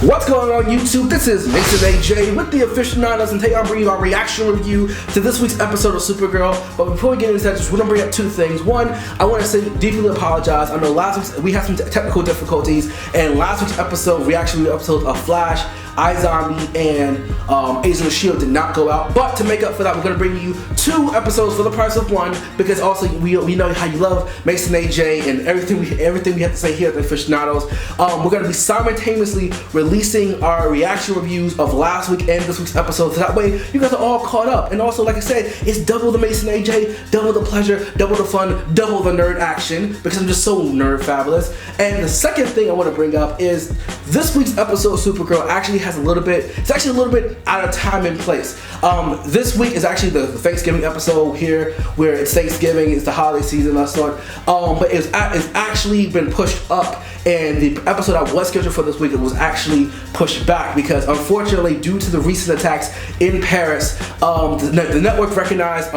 What's going on YouTube? This is Mason AJ with the Aficionados, and today I'm bringing you our reaction review to this week's episode of Supergirl. But before we get into that, just want to bring up two things. One, I want to say deeply apologize. I know last week we had some technical difficulties, and last week's episode, reaction episode of Flash, iZombie, and Agents of S.H.I.E.L.D. did not go out. But to make up for that, we're going to bring you two episodes for the price of one, because also we know how you love Mason AJ and everything we have to say here at the Aficionados. We're going to be simultaneously releasing our reaction reviews of last week and this week's episode, so that way you guys are all caught up. And also, like I said, it's double the Mason AJ, double the pleasure, double the fun, double the nerd action, because I'm just so nerd fabulous. And the second thing I want to bring up is this week's episode of Supergirl actually has it's actually a little bit out of time and place. This week is actually the Thanksgiving episode here, where it's Thanksgiving, it's the holiday season, that sort. But it's actually been pushed up, and the episode that was scheduled for this week, it was actually pushed back because, unfortunately, due to the recent attacks in Paris, the network recognized,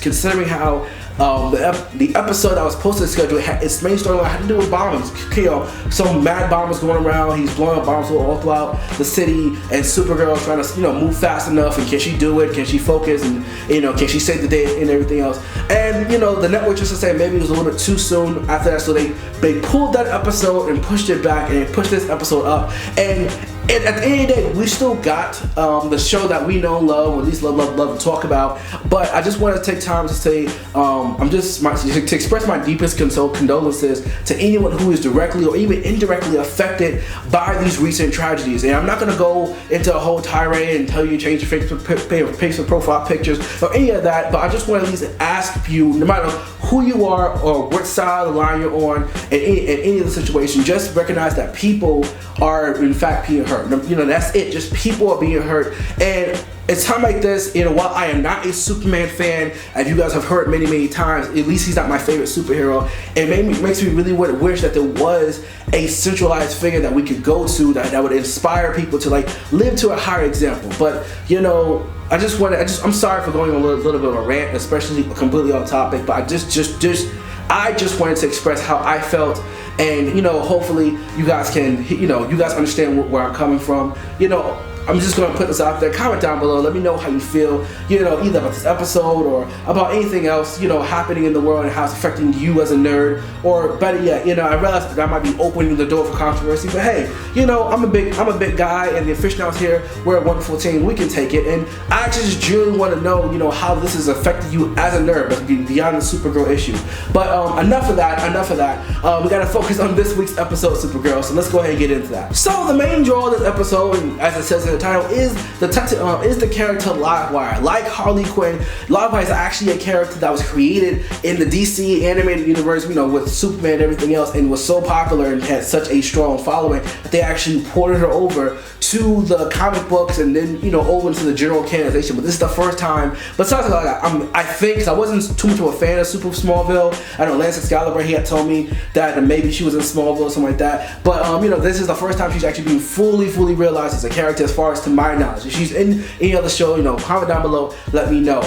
considering how the episode that was supposed to schedule, its main storyline had to do with bombings. You know, some mad bombers going around. He's blowing up bombs all throughout the city, and Supergirl trying to move fast enough. And can she do it? Can she focus? And can she save the day and everything else? And the network just to say maybe it was a little bit too soon after that, so they pulled that episode and pushed it back, and they pushed this episode up. And at the end of the day, we still got the show that we know and love, or at least love to talk about. But I just want to take time to say, to express my deepest condolences to anyone who is directly or even indirectly affected by these recent tragedies. And I'm not going to go into a whole tirade and tell you to change your Facebook profile pictures or any of that, but I just want to at least ask you, no matter who you are or what side of the line you're on in any of the situation, just recognize that people are in fact being hurt. That's it. Just people are being hurt. And it's time like this, while I am not a Superman fan, as you guys have heard many times, at least he's not my favorite superhero, it makes me really wish that there was a centralized figure that we could go to that would inspire people to live to a higher example. But I'm sorry for going on a little bit of a rant, especially completely off topic, but I just wanted to express how I felt, and hopefully you guys can, you guys understand where I'm coming from. I'm just going to put this out there. Comment down below. Let me know how you feel, either about this episode or about anything else, happening in the world and how it's affecting you as a nerd. Or better yet, I realize that I might be opening the door for controversy, but hey, I'm a big guy, and the Aficionados here, we're a wonderful team. We can take it. And I actually just genuinely want to know, how this has affected you as a nerd, beyond the Supergirl issue. But enough of that. We got to focus on this week's episode of Supergirl, so let's go ahead and get into that. So the main draw of this episode, and as it says in the title, is the character Livewire. Like Harley Quinn, Livewire is actually a character that was created in the DC animated universe, with Superman and everything else, and was so popular and had such a strong following that they actually ported her over to the comic books and then over into the general canonization. But this is the first time. But something like that, I think, because I wasn't too much of a fan of Super Smallville. I know Lance Excalibur, he had told me that maybe she was in Smallville or something like that. But this is the first time she's actually being fully realized as a character, as far as to my knowledge. If she's in any other show, comment down below, let me know.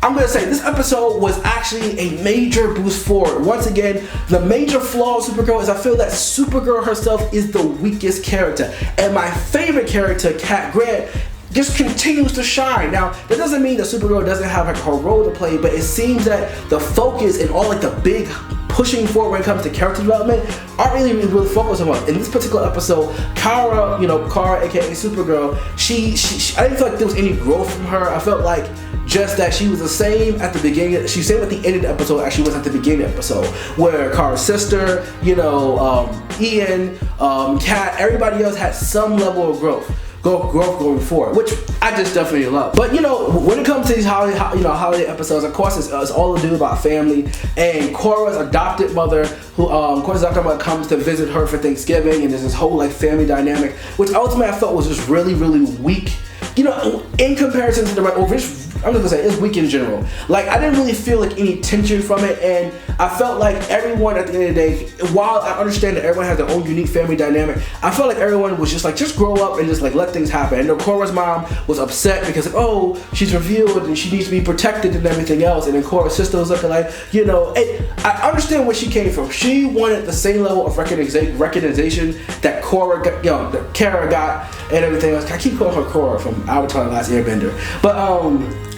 I'm going to say this episode was actually a major boost forward. Once again, the major flaw of Supergirl is I feel that Supergirl herself is the weakest character. And my favorite character, Cat Grant, just continues to shine. Now, that doesn't mean that Supergirl doesn't have her role to play, but it seems that the focus and all the big pushing forward when it comes to character development aren't really focused on. In this particular episode, Kara, aka Supergirl, I didn't feel like there was any growth from her. I felt like just that she was the same at the beginning. She was the same at the end of the episode as she was at the beginning of the episode, where Kara's sister, Ian, Kat, everybody else had some level of growth going forward, which I just definitely love. But when it comes to these holiday episodes, of course it's all to do about family, and Cora's adopted mother, comes to visit her for Thanksgiving, and there's this whole family dynamic, which ultimately I felt was just really weak, in comparison to the rest. I'm just gonna say, it's weak in general. Like, I didn't really feel like any tension from it, and I felt like everyone at the end of the day, while I understand that everyone has their own unique family dynamic, I felt like everyone was just like, just grow up and just like let things happen. And then Cora's mom was upset because, like, oh, she's revealed and she needs to be protected and everything else. And then Cora's sister was looking like, you know, I understand where she came from. She wanted the same level of recognition that Cora got, you know, that Kara got and everything else. I keep calling her Cora from Avatar: The Last Airbender, but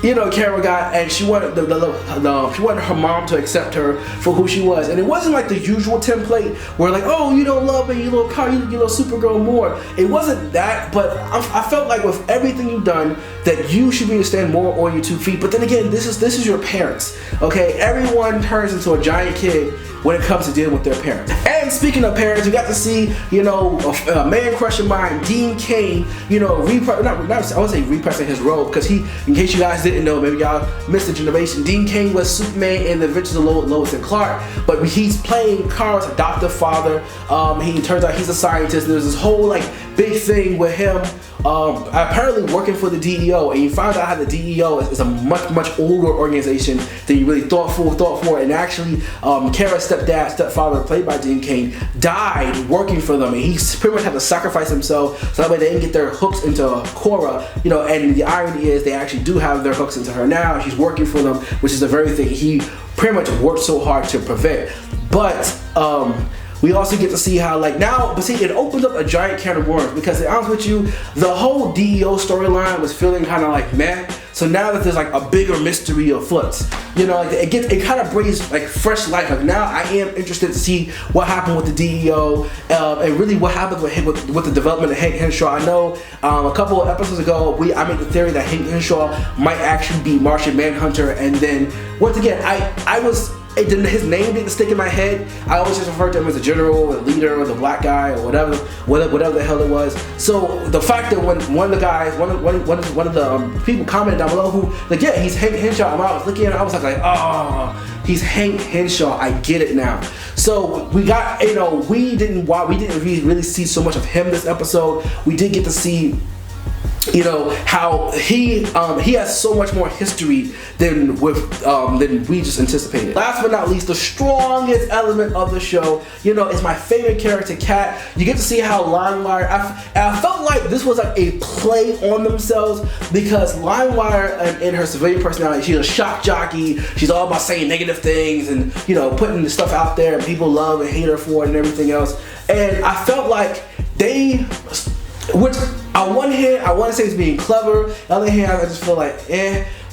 you know, Kara got, and she wanted she wanted her mom to accept her for who she was, and it wasn't like the usual template where like, oh, you don't love me, you little Supergirl more. It wasn't that, but I felt like with everything you've done, that you should be to stand more on your 2 feet. But then again, this is your parents, okay? Everyone turns into a giant kid when it comes to dealing with their parents. And speaking of parents, we got to see, you know, a man crush of mine, Dean Cain, you know, I won't say repressing his role, because he, in case you guys didn't know, maybe y'all missed the generation, Dean Cain was Superman in the Adventures of Lois and Clark, but he's playing Kara's adoptive father. He turns out he's a scientist. There's this whole like big thing with him apparently working for the DEO, and you find out how the DEO is a much older organization than you really thought for, and actually Kara's stepfather, played by Dean Cain, died working for them, and he pretty much had to sacrifice himself so that way they didn't get their hooks into Cora, you know. And the irony is they actually do have their hooks into her now. She's working for them, which is the very thing he pretty much worked so hard to prevent. But we also get to see how, like, now, but see, it opens up a giant can of worms, because to be honest with you, the whole DEO storyline was feeling kind of like meh. So now that there's like a bigger mystery afoot, you know, like it kind of brings like fresh life. Like, now I am interested to see what happened with the DEO, and really what happened with the development of Hank Henshaw. I know a couple of episodes ago I made the theory that Hank Henshaw might actually be Martian Manhunter, and then once again his name didn't stick in my head. I always just referred to him as a general, or leader, or the black guy, or whatever the hell it was. So the fact that when one of the people commented down below who, like, yeah, he's Hank Henshaw, and I was looking at it, I was like, oh, he's Hank Henshaw. I get it now. So we got, you know, we didn't really see so much of him this episode. We did get to see, you know, how he has so much more history than we just anticipated. Last but not least, the strongest element of the show, you know, is my favorite character, Kat. You get to see how Livewire, I felt like this was like a play on themselves, because Livewire, in her civilian personality, she's a shock jockey. She's all about saying negative things and, you know, putting the stuff out there and people love and hate her for it and everything else. And I felt like which on one hand I want to say it's being clever, on the other hand I just feel like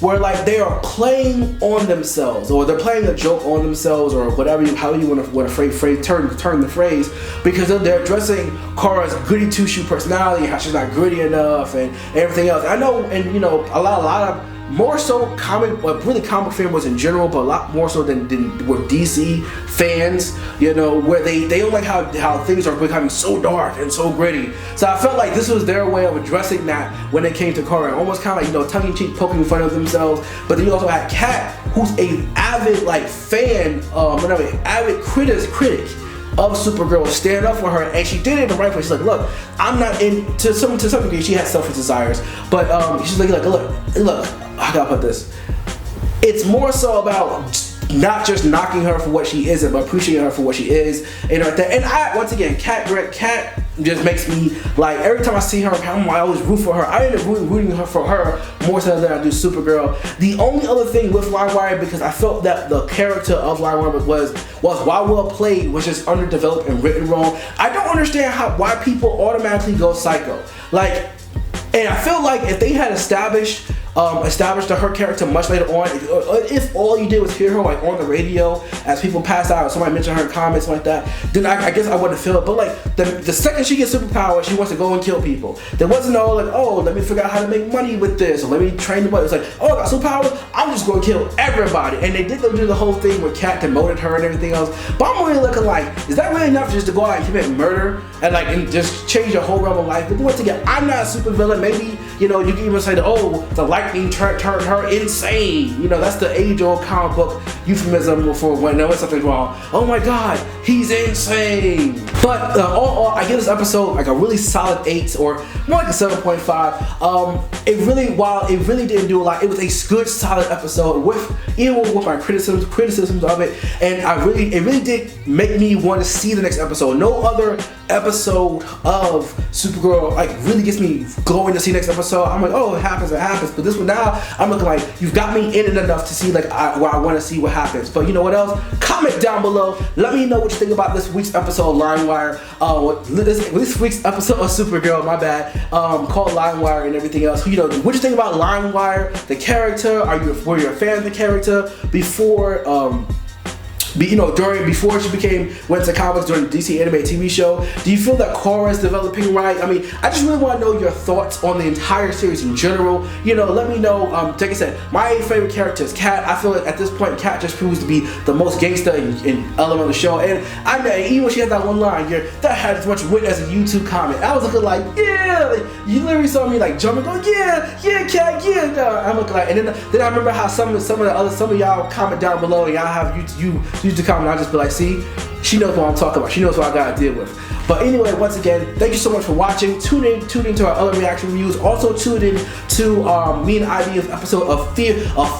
where like they are playing on themselves, or they're playing a joke on themselves, or whatever how you want to turn the phrase, because they're addressing Kara's goody two-shoe personality, how she's not gritty enough and everything else. I know, and you know, a lot of more so comic fanboys in general, but a lot more so than with DC fans, you know, where they don't like how things are becoming so dark and so gritty. So I felt like this was their way of addressing that when it came to Kara, almost kind of like, you know, tongue-in-cheek, poking fun of themselves. But then you also had Kat, who's a avid like fan, avid critic of Supergirl, stand up for her, and she did it in the right way. She's like, look, I'm not in, to some degree she has selfish desires, but she's like look, I gotta put this. It's more so about not just knocking her for what she isn't, but appreciating her for what she is, and like that. And I, once again, Kat just makes me like, every time I see her, I always root for her. I end up rooting for her more so than I do Supergirl. The only other thing with Livewire, because I felt that the character of Livewire was while well played, was just underdeveloped and written wrong. I don't understand why people automatically go psycho. Like, and I feel like if they had established her character much later on, if all you did was hear her like on the radio as people pass out, or somebody mentioned her in comments like that, then I guess I wouldn't feel it. But like the second she gets superpower, she wants to go and kill people. There wasn't no like, oh, let me figure out how to make money with this, or let me train the body. It's like, oh, I got superpowers, I'm just going to kill everybody. And they did do the whole thing where Kat demoted her and everything else. But I'm really looking like, is that really enough just to go out and commit murder and just change your whole realm of life? But once again, I'm not a super villain. Maybe, you know, you can even say that, oh, the light lightning turned her insane. You know, that's the age-old comic book euphemism for when there was something wrong. Oh my God, he's insane. But all I give this episode like a really solid 8 or more like a 7.5. While it really didn't do a lot, it was a good solid episode even with my criticisms of it, and it really did make me want to see the next episode. No other episode of Supergirl like really gets me going to see next episode. I'm like, oh, it happens, but this one now I'm looking like you've got me in it enough to see like where I want to see what happens. But you know what else? Comment down below. Let me know what you think about this week's episode of Livewire. This week's episode of Supergirl, my bad, called Livewire and everything else. You know, what you think about Livewire, the character? Were you a fan of the character before? Before she went to comics during the DC animated TV show? Do you feel that Cora is developing right? I mean, I just really want to know your thoughts on the entire series in general. You know, let me know. Like I said, my favorite character is Kat. I feel like at this point, Kat just proves to be the most gangster in element of the show. And I know, even when she has that one line here, that had as much wit as a YouTube comment. I was looking like, yeah, like, you literally saw me like jumping, going, yeah, Kat, yeah. I'm looking like, and then I remember how some of y'all comment down below, and y'all have you to comment. I'll just be like, see, she knows what I'm talking about. She knows what I gotta deal with. But anyway, once again, thank you so much for watching. Tune in to our other reaction reviews. Also tune in to me and Ivy's episode of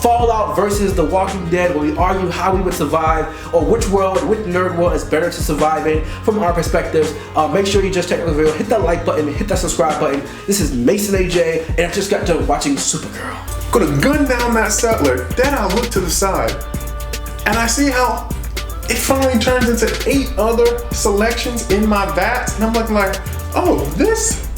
Fallout versus The Walking Dead, where we argue how we would survive, or which nerd world is better to survive in from our perspectives. Make sure you just check out the video, hit that like button, hit that subscribe button. This is Mason AJ, and I just got done watching Supergirl. Gonna gun down that settler. Then I look to the side, and I see how it finally turns into 8 other selections in my vats, and I'm looking like, oh, this